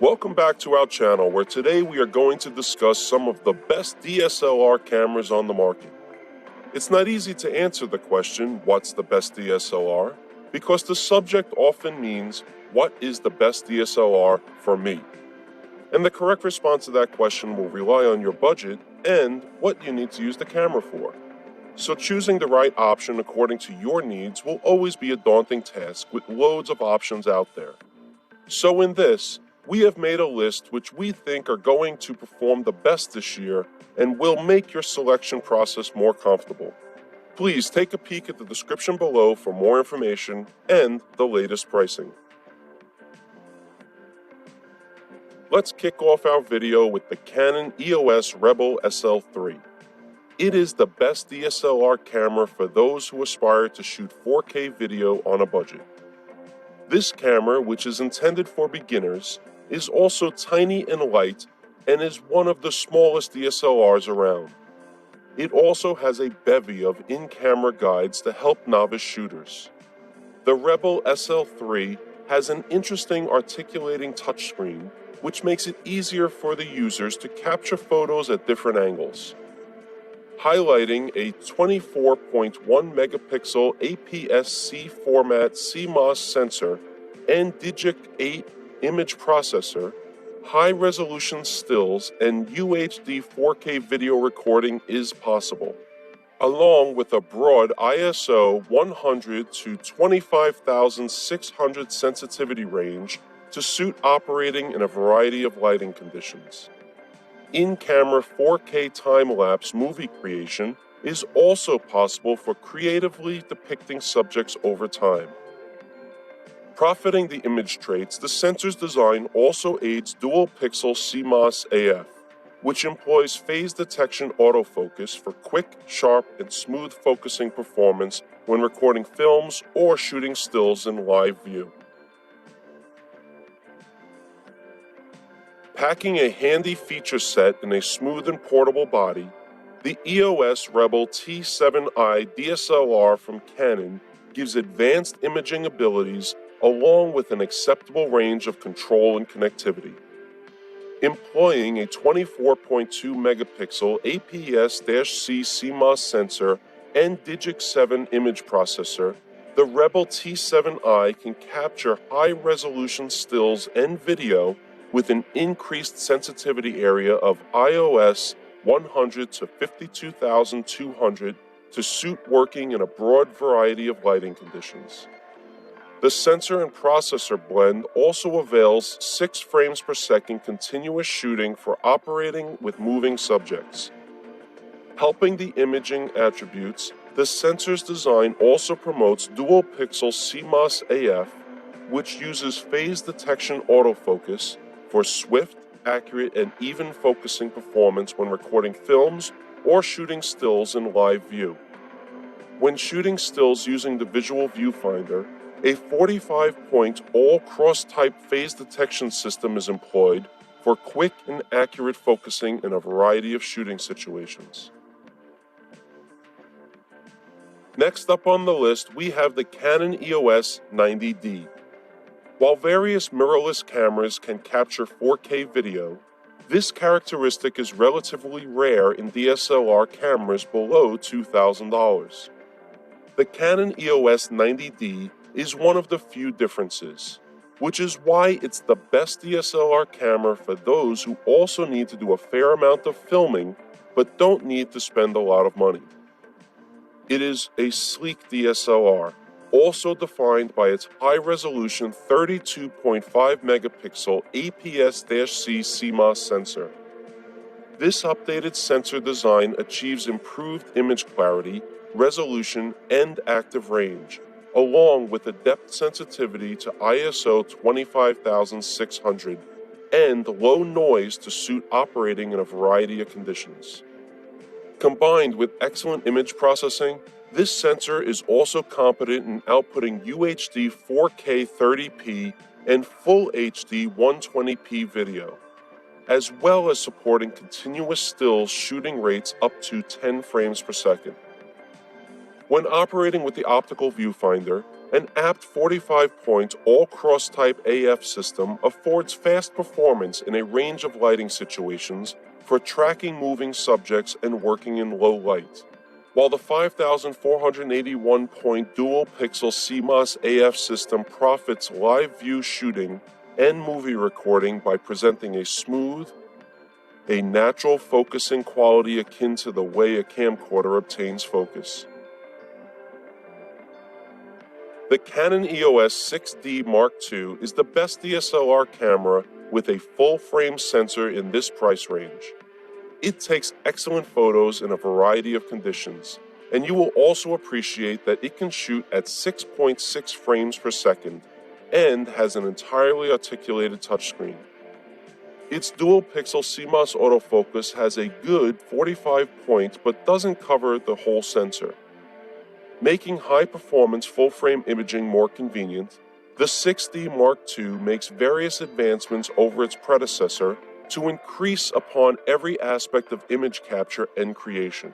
Welcome back to our channel, where today we are going to discuss some of the best DSLR cameras on the market. It's not easy to answer the question, what's the best DSLR? Because the subject often means, what is the best DSLR for me? And the correct response to that question will rely on your budget and what you need to use the camera for. So choosing the right option according to your needs will always be a daunting task with loads of options out there. So in this, we have made a list which we think are going to perform the best this year and will make your selection process more comfortable. Please take a peek at the description below for more information and the latest pricing. Let's kick off our video with the Canon EOS Rebel SL3. It is the best DSLR camera for those who aspire to shoot 4K video on a budget. This camera, which is intended for beginners, is also tiny and light and is one of the smallest DSLRs around. It also has a bevy of in-camera guides to help novice shooters. The Rebel SL3 has an interesting articulating touchscreen, which makes it easier for the users to capture photos at different angles. Highlighting a 24.1 megapixel APS-C format CMOS sensor and Digic 8 image processor, high-resolution stills and UHD 4K video recording is possible, along with a broad ISO 100 to 25,600 sensitivity range to suit operating in a variety of lighting conditions. In-camera 4K time-lapse movie creation is also possible for creatively depicting subjects over time. Profiting the image traits, the sensor's design also aids dual-pixel CMOS AF, which employs phase detection autofocus for quick, sharp, and smooth focusing performance when recording films or shooting stills in live view. Packing a handy feature set in a smooth and portable body, the EOS Rebel T7i DSLR from Canon gives advanced imaging abilities along with an acceptable range of control and connectivity. Employing a 24.2 megapixel APS-C CMOS sensor and Digic 7 image processor, the Rebel T7i can capture high-resolution stills and video with an increased sensitivity area of iOS 100 to 52,200 to suit working in a broad variety of lighting conditions. The sensor and processor blend also avails 6 frames per second continuous shooting for operating with moving subjects. Helping the imaging attributes, the sensor's design also promotes dual-pixel CMOS AF, which uses phase detection autofocus for swift, accurate, and even focusing performance when recording films or shooting stills in live view. When shooting stills using the visual viewfinder, a 45-point all-cross-type phase detection system is employed for quick and accurate focusing in a variety of shooting situations. Next up on the list, we have the Canon EOS 90D. While various mirrorless cameras can capture 4K video, this characteristic is relatively rare in DSLR cameras below $2,000. The Canon EOS 90D is one of the few differences, which is why it's the best DSLR camera for those who also need to do a fair amount of filming but don't need to spend a lot of money. It is a sleek DSLR, also defined by its high-resolution 32.5 megapixel APS-C CMOS sensor. This updated sensor design achieves improved image clarity, resolution, and active range, along with a depth sensitivity to ISO 25,600 and low noise to suit operating in a variety of conditions. Combined with excellent image processing, this sensor is also competent in outputting UHD 4K 30p and Full HD 120p video, as well as supporting continuous stills shooting rates up to 10 frames per second. When operating with the optical viewfinder, An apt 45-point all-cross-type AF system affords fast performance in a range of lighting situations for tracking moving subjects and working in low light, while the 5481-point dual-pixel CMOS AF system profits live view shooting and movie recording by presenting a smooth, natural focusing quality akin to the way a camcorder obtains focus. The Canon EOS 6D Mark II is the best DSLR camera with a full-frame sensor in this price range. It takes excellent photos in a variety of conditions, and you will also appreciate that it can shoot at 6.6 frames per second and has an entirely articulated touchscreen. Its dual-pixel CMOS autofocus has a good 45 points but doesn't cover the whole sensor. Making high-performance full-frame imaging more convenient, the 6D Mark II makes various advancements over its predecessor to increase upon every aspect of image capture and creation.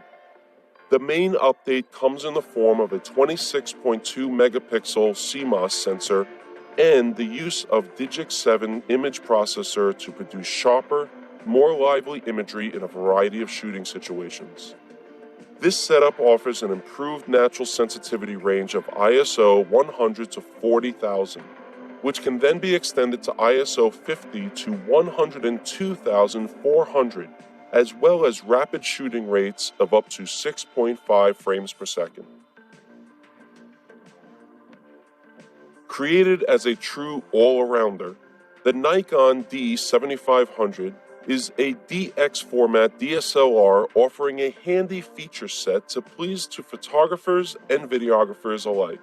The main update comes in the form of a 26.2 megapixel CMOS sensor and the use of Digic 7 image processor to produce sharper, more lively imagery in a variety of shooting situations. This setup offers an improved natural sensitivity range of ISO 100 to 40,000, which can then be extended to ISO 50 to 102,400, as well as rapid shooting rates of up to 6.5 frames per second. Created as a true all-arounder, the Nikon D7500 is a DX format DSLR offering a handy feature set to please to photographers and videographers alike.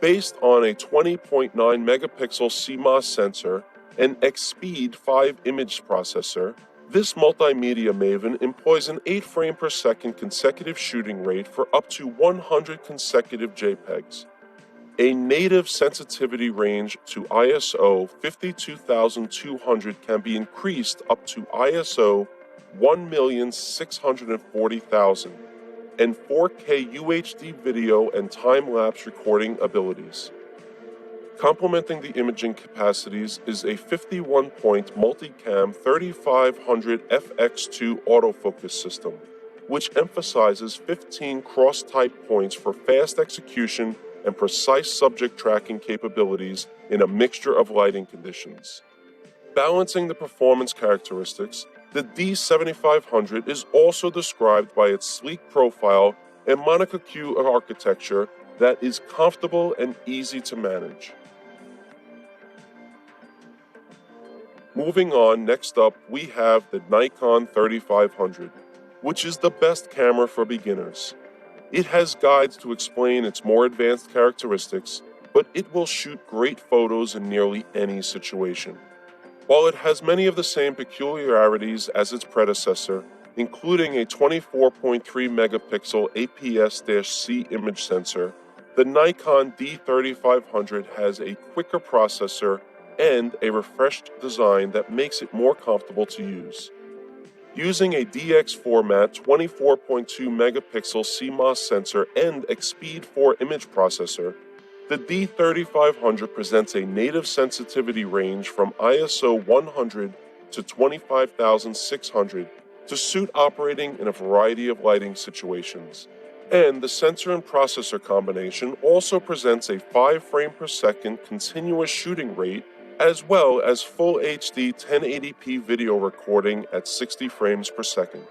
Based on a 20.9 megapixel CMOS sensor and X-Speed 5 image processor, this multimedia maven employs an 8 frame per second consecutive shooting rate for up to 100 consecutive JPEGs. A native sensitivity range to ISO 52,200 can be increased up to ISO 1,640,000 and 4K UHD video and time-lapse recording abilities. Complementing the imaging capacities is a 51-point multicam 3500 FX2 autofocus system, which emphasizes 15 cross-type points for fast execution and precise subject tracking capabilities in a mixture of lighting conditions. Balancing the performance characteristics, the D7500 is also described by its sleek profile and Monaco Q architecture that is comfortable and easy to manage. Moving on, next up we have the Nikon 3500, which is the best camera for beginners. It has guides to explain its more advanced characteristics, but it will shoot great photos in nearly any situation. While it has many of the same peculiarities as its predecessor, including a 24.3 megapixel APS-C image sensor, the Nikon D3500 has a quicker processor and a refreshed design that makes it more comfortable to use. Using a DX format 24.2 megapixel CMOS sensor and X-Speed 4 image processor, the D3500 presents a native sensitivity range from ISO 100 to 25,600 to suit operating in a variety of lighting situations. And the sensor and processor combination also presents a 5 frame per second continuous shooting rate as well as full HD 1080p video recording at 60 frames per second.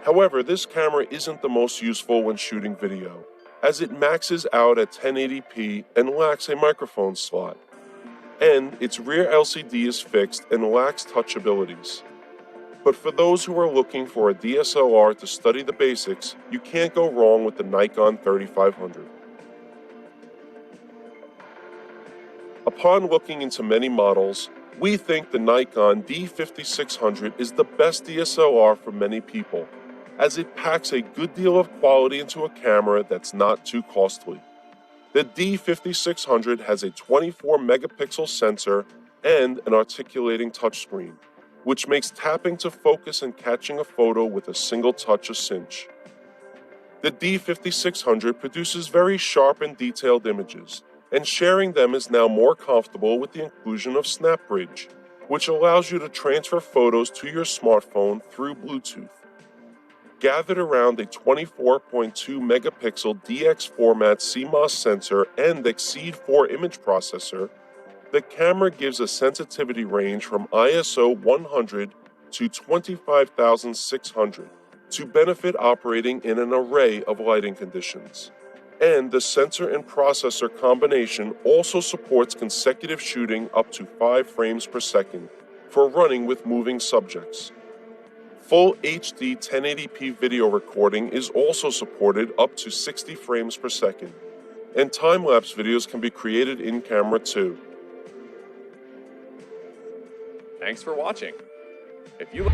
However, this camera isn't the most useful when shooting video, as it maxes out at 1080p and lacks a microphone slot. And its rear LCD is fixed and lacks touch abilities. But for those who are looking for a DSLR to study the basics, you can't go wrong with the Nikon 3500. Upon looking into many models, we think the Nikon D5600 is the best DSLR for many people, as it packs a good deal of quality into a camera that's not too costly. The D5600 has a 24 megapixel sensor and an articulating touchscreen, which makes tapping to focus and catching a photo with a single touch a cinch. The D5600 produces very sharp and detailed images, and sharing them is now more comfortable with the inclusion of SnapBridge, which allows you to transfer photos to your smartphone through Bluetooth. Gathered around a 24.2 megapixel DX format CMOS sensor and Exceed 4 image processor, the camera gives a sensitivity range from ISO 100 to 25,600 to benefit operating in an array of lighting conditions. And the sensor and processor combination also supports consecutive shooting up to 5 frames per second for running with moving subjects. Full HD 1080p video recording is also supported up to 60 frames per second, and time-lapse videos can be created in camera too. Thanks for watching. If you